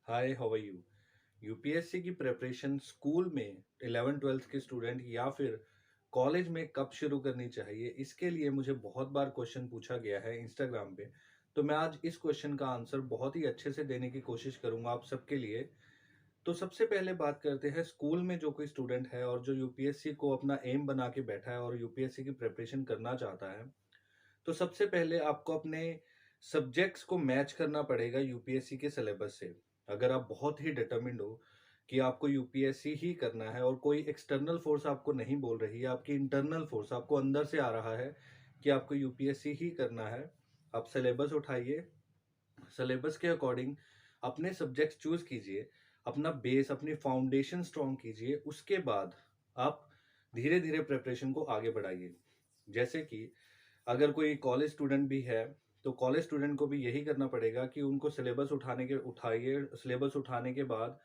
Hi, how are you? UPSC की preparation school में 11th-12th के स्टूडेंट या फिर कॉलेज में कब शुरू करनी चाहिए? इसके लिए मुझे बहुत बार क्वेश्चन पूछा गया है इंस्टाग्राम पे। तो मैं आज इस क्वेश्चन का आंसर बहुत ही अच्छे से देने की कोशिश करूँगा आप सबके लिए। तो सबसे पहले बात करते हैं स्कूल में जो कोई स्टूडेंट है और जो यूपीएससी को अपना एम बना के बैठा है और यूपीएससी की प्रिपरेशन करना चाहता है। तो सबसे पहले आपको अपने सब्जेक्ट्स को मैच करना पड़ेगा यूपीएससी के सिलेबस से। अगर आप बहुत ही डिटरमिन्ड हो कि आपको यूपीएससी ही करना है और कोई एक्सटर्नल फोर्स आपको नहीं बोल रही है, आपकी इंटरनल फोर्स आपको अंदर से आ रहा है कि आपको यूपीएससी ही करना है, आप सिलेबस उठाइए, सिलेबस के अकॉर्डिंग अपने सब्जेक्ट्स चूज कीजिए, अपना बेस, अपनी फाउंडेशन स्ट्रॉन्ग कीजिए, उसके बाद आप धीरे धीरे प्रिपरेशन को आगे बढ़ाइए। जैसे कि अगर कोई कॉलेज स्टूडेंट भी है, तो कॉलेज स्टूडेंट को भी यही करना पड़ेगा कि उनको सिलेबस उठाने के बाद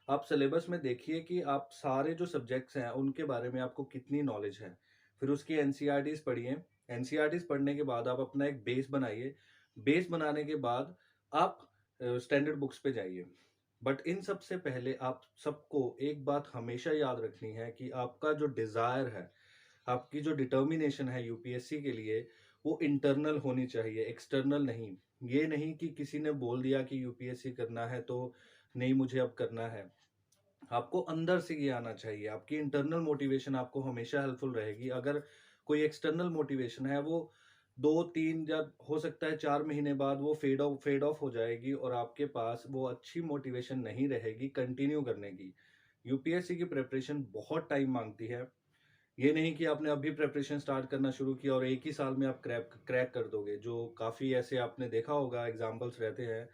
आप सिलेबस में देखिए कि आप सारे जो सब्जेक्ट्स हैं, उनके बारे में आपको कितनी नॉलेज है। फिर उसकी एनसीईआरटीज़ पढ़िए। एनसीईआरटीज़ पढ़ने के बाद आप अपना एक बेस बनाइए। बेस बनाने के बाद आप स्टैंडर्ड बुक्स पे जाइए। बट इन सब से पहले आप सबको एक बात हमेशा याद रखनी है कि आपका जो डिज़ायर है, आपकी जो डिटर्मिनेशन है यूपीएससी के लिए, वो इंटरनल होनी चाहिए, एक्सटर्नल नहीं। ये नहीं कि किसी ने बोल दिया कि यूपीएससी करना है तो नहीं मुझे अब करना है। आपको अंदर से ये आना चाहिए, आपकी इंटरनल मोटिवेशन आपको हमेशा हेल्पफुल रहेगी। अगर कोई एक्सटर्नल मोटिवेशन है वो 2-3 या हो सकता है 4 महीने बाद वो फेड ऑफ हो जाएगी और आपके पास वो अच्छी मोटिवेशन नहीं रहेगी कंटिन्यू करने की। यूपीएससी की प्रिपरेशन बहुत टाइम माँगती है। ये नहीं कि आपने अभी प्रिपरेशन स्टार्ट करना शुरू किया और एक ही साल में आप क्रैक क्रैक कर दोगे। जो काफ़ी ऐसे आपने देखा होगा एग्ज़ाम्पल्स रहते हैं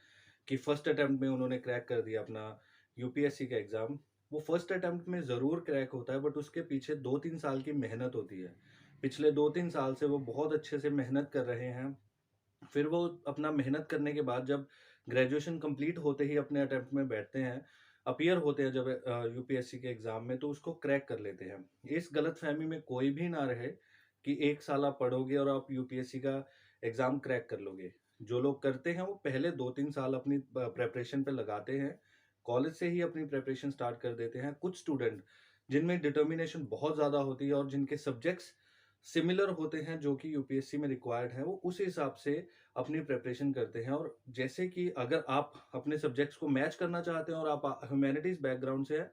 कि फर्स्ट अटेम्प्ट में उन्होंने क्रैक कर दिया अपना यूपीएससी का एग्ज़ाम। वो फर्स्ट अटेम्प्ट में ज़रूर क्रैक होता है बट उसके पीछे 2-3 साल की मेहनत होती है। पिछले 2-3 साल से वो बहुत अच्छे से मेहनत कर रहे हैं। फिर वो अपना मेहनत करने के बाद जब ग्रेजुएशन कंप्लीट होते ही अपने अटेम्प्ट में बैठते हैं, अपीयर होते हैं जब यूपीएससी के एग्ज़ाम में, तो उसको क्रैक कर लेते हैं। इस गलतफ़हमी में कोई भी ना रहे कि 1 साल आप पढ़ोगे और आप यूपीएससी का एग्ज़ाम क्रैक कर लोगे। जो लोग करते हैं वो पहले 2-3 साल अपनी प्रिपरेशन पे लगाते हैं, कॉलेज से ही अपनी प्रिपरेशन स्टार्ट कर देते हैं। कुछ स्टूडेंट जिनमें डिटर्मिनेशन बहुत ज़्यादा होती है और जिनके सब्जेक्ट्स सिमिलर होते हैं जो कि यूपीएससी में रिक्वायर्ड है, वो उस हिसाब से अपनी प्रिपरेशन करते हैं। और जैसे कि अगर आप अपने सब्जेक्ट्स को मैच करना चाहते हैं और आप ह्यूमैनिटीज़ बैकग्राउंड से हैं,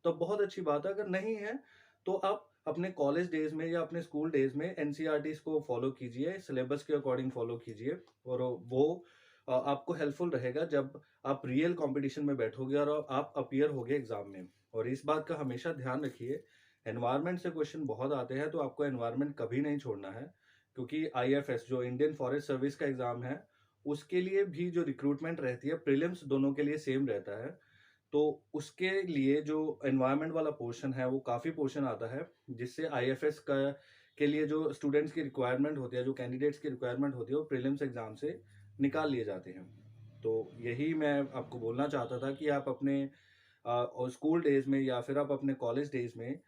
तो बहुत अच्छी बात है। अगर नहीं है, तो आप अपने कॉलेज डेज़ में या अपने स्कूल डेज़ में एनसीईआरटीज़ को फ़ॉलो कीजिए, सिलेबस के अकॉर्डिंग फ़ॉलो कीजिए और वो आपको हेल्पफुल रहेगा जब आप रियल कॉम्पिटिशन में बैठोगे और आप अपीयर होगे एग्ज़ाम में। और इस बात का हमेशा ध्यान रखिए, एनवायरनमेंट से क्वेश्चन बहुत आते हैं, तो आपको एनवायरनमेंट कभी नहीं छोड़ना है, क्योंकि आईएफएस जो इंडियन फॉरेस्ट सर्विस का एग्ज़ाम है, उसके लिए भी जो रिक्रूटमेंट रहती है, प्रीलिम्स दोनों के लिए सेम रहता है। तो उसके लिए जो एनवायरनमेंट वाला पोर्शन है, वो काफ़ी पोर्शन आता है, जिससे आईएफएस का के लिए जो स्टूडेंट्स की रिक्वायरमेंट होती है, जो कैंडिडेट्स की रिक्वायरमेंट होती है, वो प्रीलिम्स एग्ज़ाम से निकाल लिए जाते हैं। तो यही मैं आपको बोलना चाहता था कि आप अपने स्कूल डेज़ में या फिर आप अपने कॉलेज डेज़ में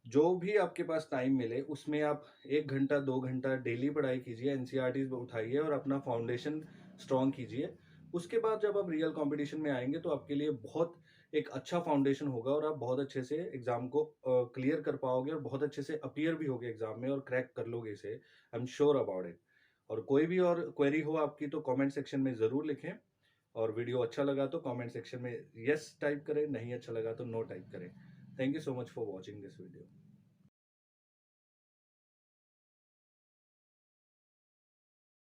जो भी आपके पास टाइम मिले, उसमें आप 1 घंटा, 2 घंटा डेली पढ़ाई कीजिए, एनसीईआरटीज़ उठाइए और अपना फाउंडेशन स्ट्रॉन्ग कीजिए। उसके बाद जब आप रियल कॉम्पिटिशन में आएँगे, तो आपके लिए बहुत एक अच्छा फाउंडेशन होगा और आप बहुत अच्छे से एग्ज़ाम को क्लियर कर पाओगे और बहुत अच्छे से अपीयर भी होगे एग्ज़ाम में और क्रैक कर लोगे इसे। I am sure about it. और कोई भी और क्वेरी हो आपकी, तो कमेंट सेक्शन में ज़रूर लिखें और वीडियो अच्छा लगा तो कमेंट सेक्शन में येस टाइप करें, नहीं अच्छा लगा तो नो टाइप करें। Thank you so much for watching this video.